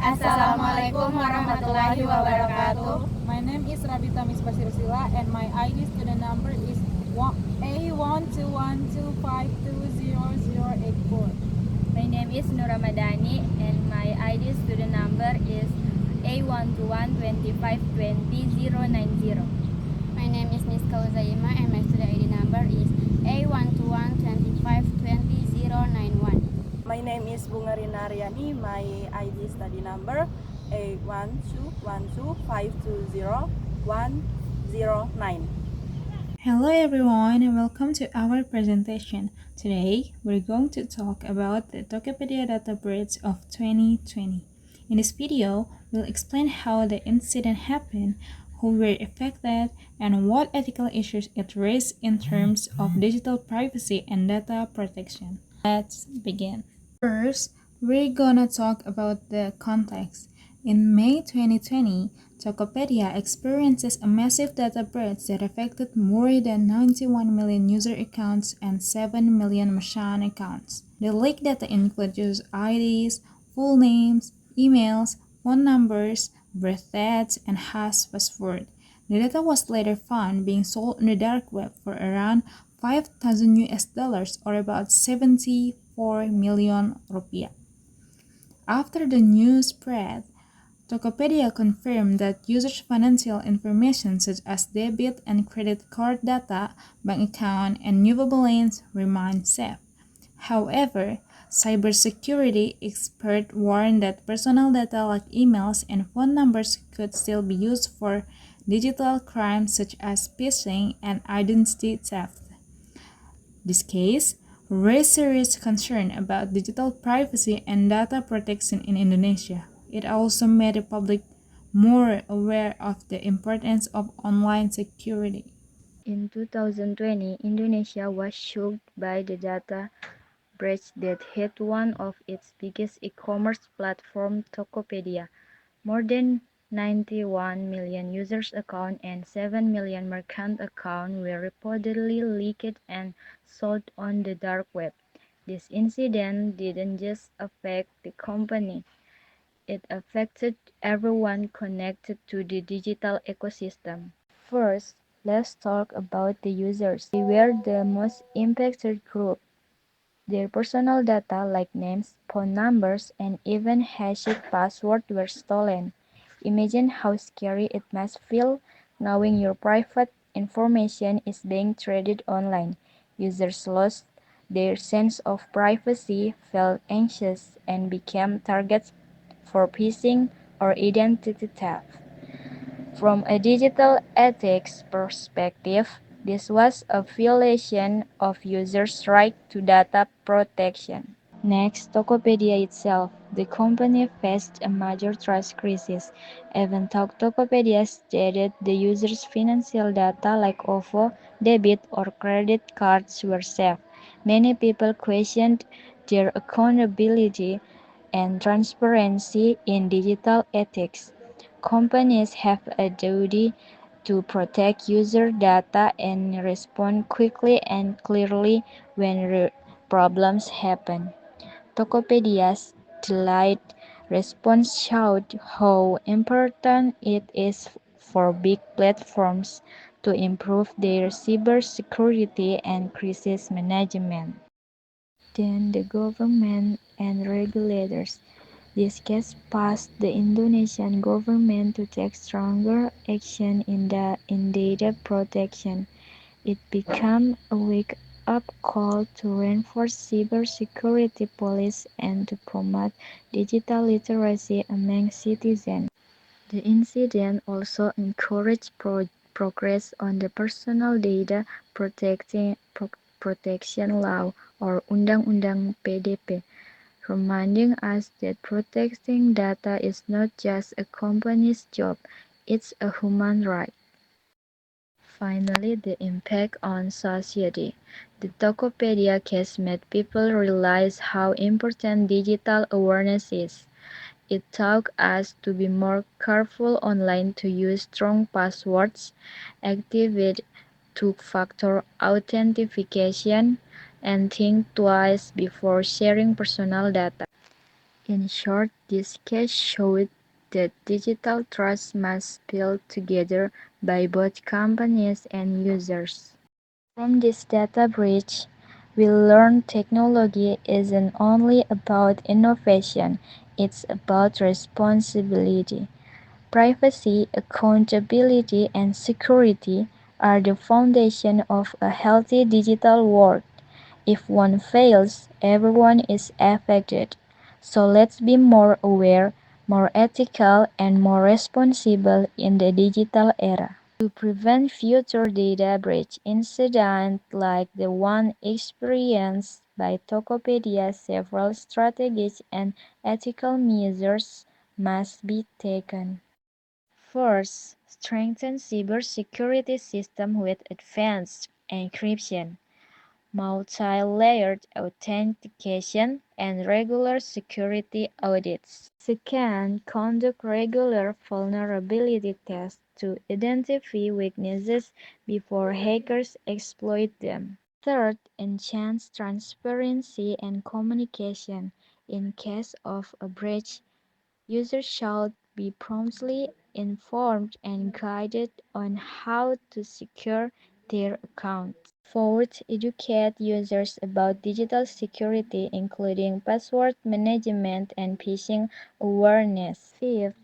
Assalamualaikum warahmatullahi wabarakatuh. My name is Rabita Misbasirsila and my ID student number is A12125200084. My name is Nur Ramadhani and my ID student number is A121252090. My name is Niska Uzaima and my student ID number is A121252091. My name is Bunga Rina Aryani. My ID study number A12125201009. Hello everyone and welcome to our presentation. Today we're going to talk about the Tokopedia data breach of 2020. In this video, we'll explain how the incident happened, who were affected, and what ethical issues it raised in terms of digital privacy and data protection. Let's begin. First, we're gonna talk about the context. In May 2020, Tokopedia experiences a massive data breach that affected more than 91 million user accounts and 7 million machine accounts. The leaked data includes user IDs, full names, emails, phone numbers, birth dates, and hash password. The data was later found being sold on the dark web for around 5,000 US dollars or about 74 million rupiah. After the news spread, Tokopedia confirmed that users' financial information such as debit and credit card data, bank account, and movable lanes remain safe. However, cybersecurity experts warned that personal data like emails and phone numbers could still be used for digital crimes such as phishing and identity theft. This case raised serious concern about digital privacy and data protection in Indonesia. It also made the public more aware of the importance of online security. In 2020, Indonesia was shocked by the data breach that hit one of its biggest e-commerce platform, Tokopedia. More than 91 million users accounts and 7 million merchant accounts were reportedly leaked and sold on the dark web. This incident didn't just affect the company. It affected everyone connected to the digital ecosystem. First, let's talk about the users. They were the most impacted group. Their personal data like names, phone numbers, and even hashed passwords were stolen. Imagine how scary it must feel knowing your private information is being traded online. Users lost their sense of privacy, felt anxious, and became targets for phishing or identity theft. From a digital ethics perspective, this was a violation of users' right to data protection. Next, Tokopedia itself. The company faced a major trust crisis. Even though Tokopedia stated the users' financial data like OVO, debit, or credit cards were safe, many people questioned their accountability and transparency in digital ethics. Companies have a duty to protect user data and respond quickly and clearly when problems happen. Tokopedia's delayed response showed how important it is for big platforms to improve their cybersecurity and crisis management. Then the government and regulators. This case pushed the Indonesian government to take stronger action in data protection. It became a wake-up call to reinforce cybersecurity policies and to promote digital literacy among citizens. The incident also encouraged progress on the Personal Data Protection Law or Undang-Undang PDP, reminding us that protecting data is not just a company's job, it's a human right. Finally, the impact on society. The Tokopedia case made people realize how important digital awareness is. It taught us to be more careful online, to use strong passwords, activate two-factor authentication, and think twice before sharing personal data. In short, this case showed that digital trust must be built together by both companies and users. From this data breach, we learned technology isn't only about innovation, it's about responsibility. Privacy, accountability, and security are the foundation of a healthy digital world. If one fails, everyone is affected. So let's be more aware, more ethical, and more responsible in the digital era. To prevent future data breach incidents like the one experienced by Tokopedia, several strategies and ethical measures must be taken. First, strengthen cybersecurity systems with advanced encryption, multi-layered authentication, and regular security audits. Second, conduct regular vulnerability tests to identify weaknesses before hackers exploit them. Third, enhance transparency and communication. In case of a breach, users should be promptly informed and guided on how to secure their accounts. Fourth, educate users about digital security, including password management and phishing awareness. Fifth,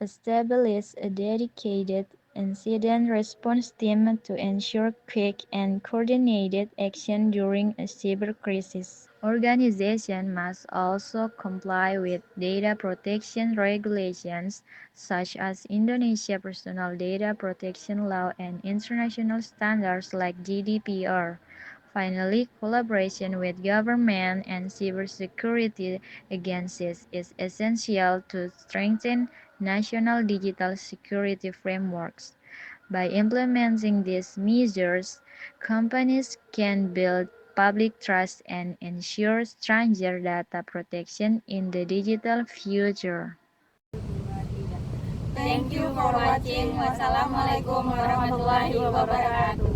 establish a dedicated incident response team to ensure quick and coordinated action during a cyber crisis. Organizations must also comply with data protection regulations such as Indonesia Personal Data Protection Law and international standards like GDPR. Finally, collaboration with government and cybersecurity agencies is essential to strengthen national digital security frameworks. By implementing these measures, companies can build public trust and ensure stronger data protection in the digital future. Thank you for watching. Wassalamualaikum warahmatullahi wabarakatuh.